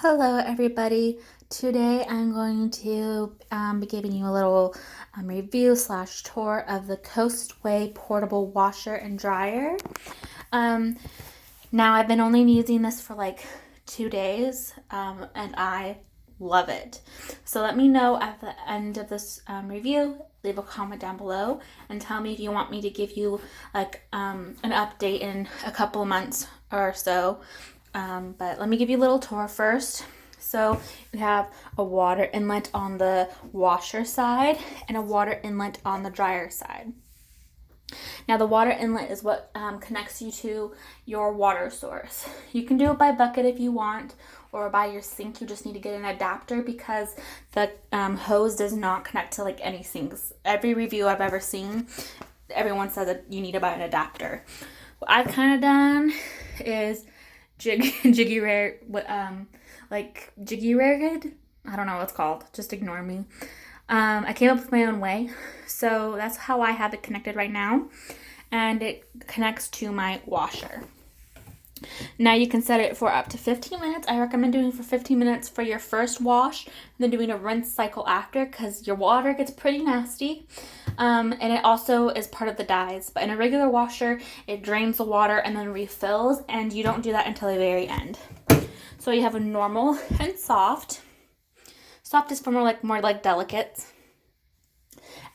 Hello everybody. Today I'm going to be giving you a little review slash tour of the Costway portable washer and dryer. Now I've been only using this for like 2 days and I love it. So let me know at the end of this review. Leave a comment down below and tell me if you want me to give you like an update in a couple of months or so. But let me give you a little tour first. So you have a water inlet on the washer side and a water inlet on the dryer side. Now the water inlet is what connects you to your water source. You can do it by bucket if you want, or by your sink. You just need to get an adapter because the hose does not connect to like any sinks. Every review I've ever seen, everyone says that you need to buy an adapter. What I've kind of done is jiggy rigged. I don't know what it's called. Just ignore me. I came up with my own way. So that's how I have it connected right now. And it connects to my washer. Now you can set it for up to 15 minutes. I recommend doing for 15 minutes for your first wash, and then doing a rinse cycle after because your water gets pretty nasty. And it also is part of the dyes. But in a regular washer, it drains the water and then refills, and you don't do that until the very end. So you have a normal and soft. Soft is for more like delicate.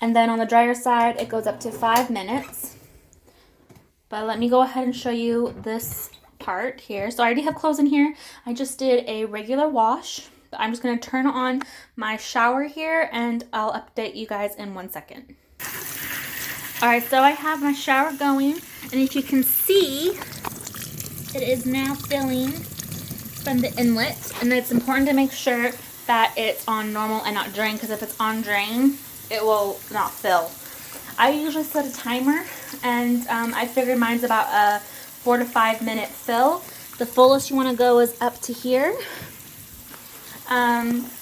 And then on the dryer side, it goes up to 5 minutes. But let me go ahead and show you this part here. So I already have clothes in here. I just did a regular wash. I'm just going to turn on my shower here and I'll update you guys in 1 second. Alright, so I have my shower going, and if you can see, it is now filling from the inlet, and it's important to make sure that it's on normal and not drain, because if it's on drain, it will not fill. I usually set a timer, and I figured mine's about a 4 to 5 minute fill. The fullest you want to go is up to here. So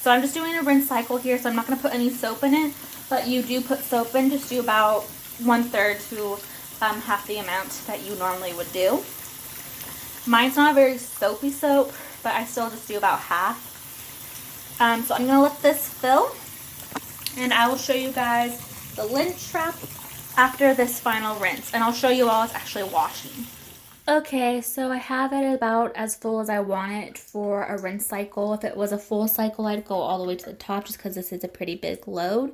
I'm just doing a rinse cycle here, so I'm not going to put any soap in it, but you do put soap in. Just do about 1/3 to half the amount that you normally would do. Mine's not a very soapy soap, but I still just do about half. So I'm going to let this fill, and I will show you guys the lint trap after this final rinse, and I'll show you while it's actually washing. Okay, so I have it about as full as I want it for a rinse cycle. If it was a full cycle, I'd go all the way to the top just because this is a pretty big load.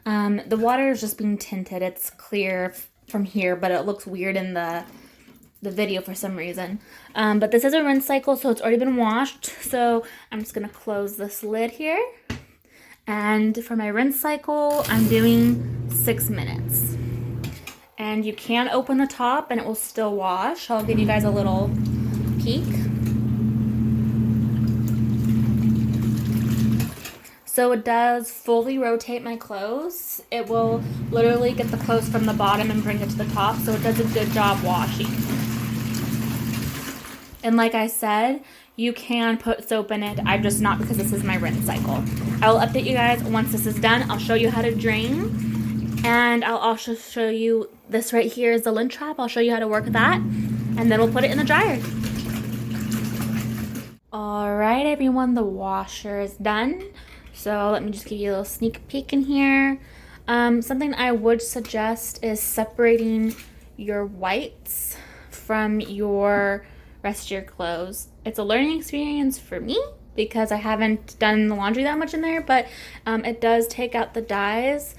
The water is just being tinted. It's clear from here, but it looks weird in the video for some reason. But this is a rinse cycle, so it's already been washed. So I'm just going to close this lid here. And for my rinse cycle, I'm doing 6 minutes. And you can open the top and it will still wash. I'll give you guys a little peek. So it does fully rotate my clothes. It will literally get the clothes from the bottom and bring it to the top, so it does a good job washing. And like I said, you can put soap in it. I'm just not, because this is my rinse cycle. I will update you guys once this is done. I'll show you how to drain, and I'll also show you this right here is the lint trap. I'll show you how to work that, and then we'll put it in the dryer. Alright everyone, the washer is done. So let me just give you a little sneak peek in here. Something I would suggest is separating your whites from your rest of your clothes. It's a learning experience for me because I haven't done the laundry that much in there, but it does take out the dyes.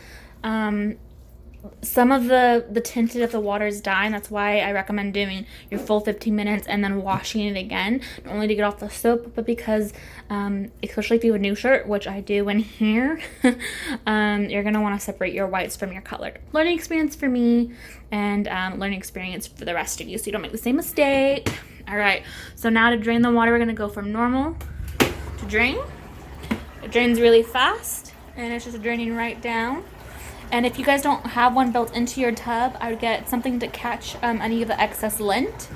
Some of the tinted of the water is dye, and that's why I recommend doing your full 15 minutes and then washing it again, not only to get off the soap, but because especially if you have a new shirt, which I do in here, you're going to want to separate your whites from your colored. Learning experience for me, and learning experience for the rest of you, so you don't make the same mistake. Alright, so now to drain the water, we're going to go from normal to drain. It drains really fast, and it's just draining right down. And if you guys don't have one built into your tub, I would get something to catch any of the excess lint.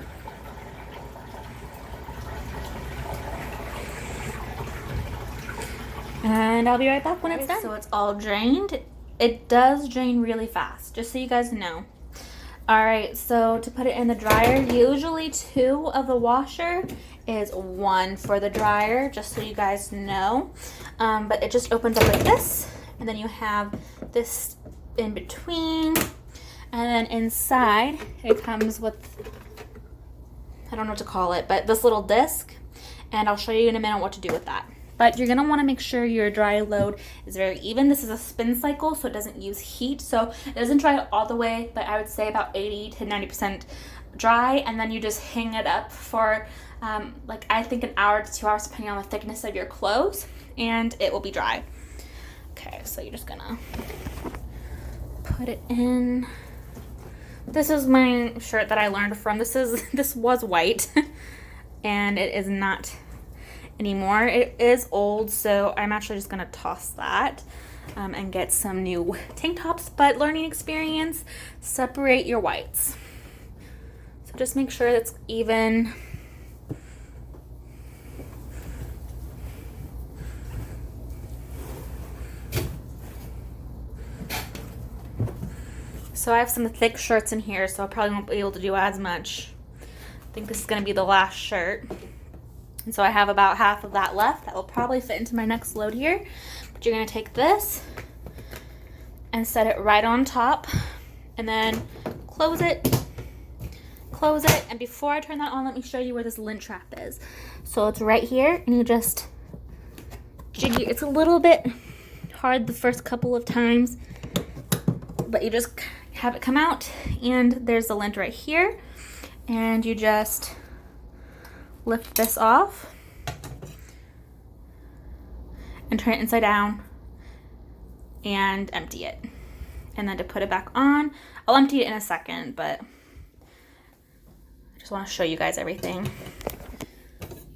And I'll be right back when it's done. So it's all drained. It does drain really fast, just so you guys know. Alright, so to put it in the dryer, usually 2 of the washer is 1 for the dryer, just so you guys know. But it just opens up like this, and then you have this in between, and then inside it comes with, I don't know what to call it, but this little disc, and I'll show you in a minute what to do with that. But you're gonna wanna make sure your dry load is very even. This is a spin cycle, so it doesn't use heat, so it doesn't dry all the way, but I would say about 80 to 90% dry, and then you just hang it up for like I think an hour to 2 hours, depending on the thickness of your clothes, and it will be dry. Okay, so you're just gonna put it in. This is my shirt that I learned from. This was white, and it is not anymore. It is old, so I'm actually just gonna toss that and get some new tank tops. But learning experience, separate your whites. So just make sure it's even. So I have some thick shirts in here, so I probably won't be able to do as much. I think this is gonna be the last shirt. And so I have about half of that left. That will probably fit into my next load here. But you're gonna take this and set it right on top, and then close it, and before I turn that on, let me show you where this lint trap is. So it's right here, and you just jiggy. It's a little bit hard the first couple of times, but you just have it come out, and there's the lint right here, and you just lift this off and turn it inside down and empty it. And then to put it back on, I'll empty it in a second, but I just want to show you guys everything.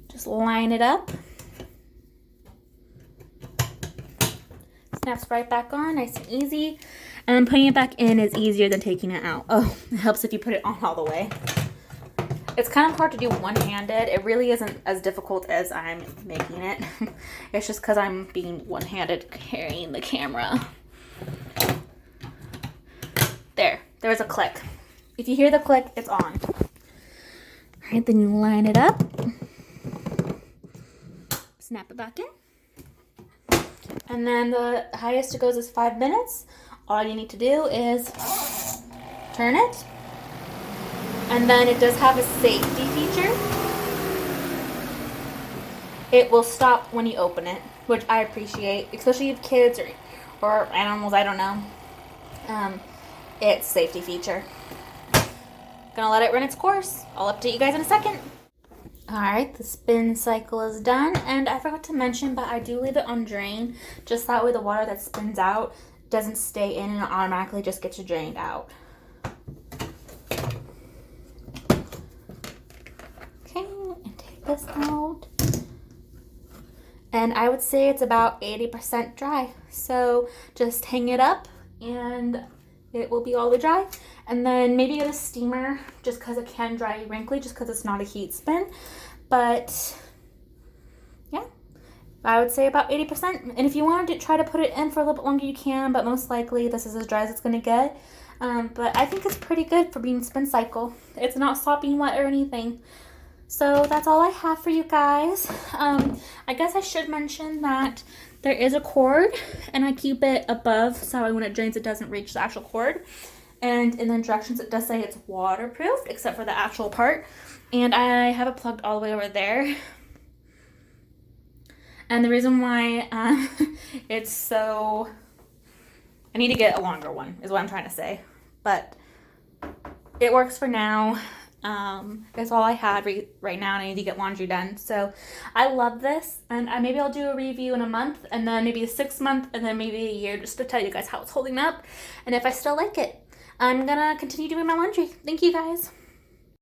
Just line it up. Snaps right back on, nice and easy. And then putting it back in is easier than taking it out. Oh, it helps if you put it on all the way. It's kind of hard to do one-handed. It really isn't as difficult as I'm making it. It's just because I'm being one-handed carrying the camera. There's a click. If you hear the click, it's on. All right, then you line it up. Snap it back in. And then the highest it goes is 5 minutes. All you need to do is turn it. And then it does have a safety feature. It will stop when you open it, which I appreciate, especially if kids or animals, I don't know. It's a safety feature. Gonna let it run its course. I'll update you guys in a second. Alright, the spin cycle is done, and I forgot to mention, but I do leave it on drain, just that way the water that spins out doesn't stay in and it automatically just gets drained out. Okay, and take this out. And I would say it's about 80% dry. So just hang it up and it will be all the way dry. And then maybe get a steamer just because it can dry wrinkly, just because it's not a heat spin. But yeah, I would say about 80%. And if you wanted to try to put it in for a little bit longer, you can, but most likely this is as dry as it's going to get. But I think it's pretty good for being spin cycle. It's not sopping wet or anything. So that's all I have for you guys. I guess I should mention that there is a cord, and I keep it above so when it drains it doesn't reach the actual cord. And in the directions it does say it's waterproof, except for the actual part. And I have it plugged all the way over there. And the reason why it's so... I need to get a longer one, is what I'm trying to say. But it works for now. That's all I had right now, and I need to get laundry done. So I love this, and maybe I'll do a review in a month, and then maybe a 6 month, and then maybe a year, just to tell you guys how it's holding up, and if I still like it. I'm gonna continue doing my laundry. Thank you guys.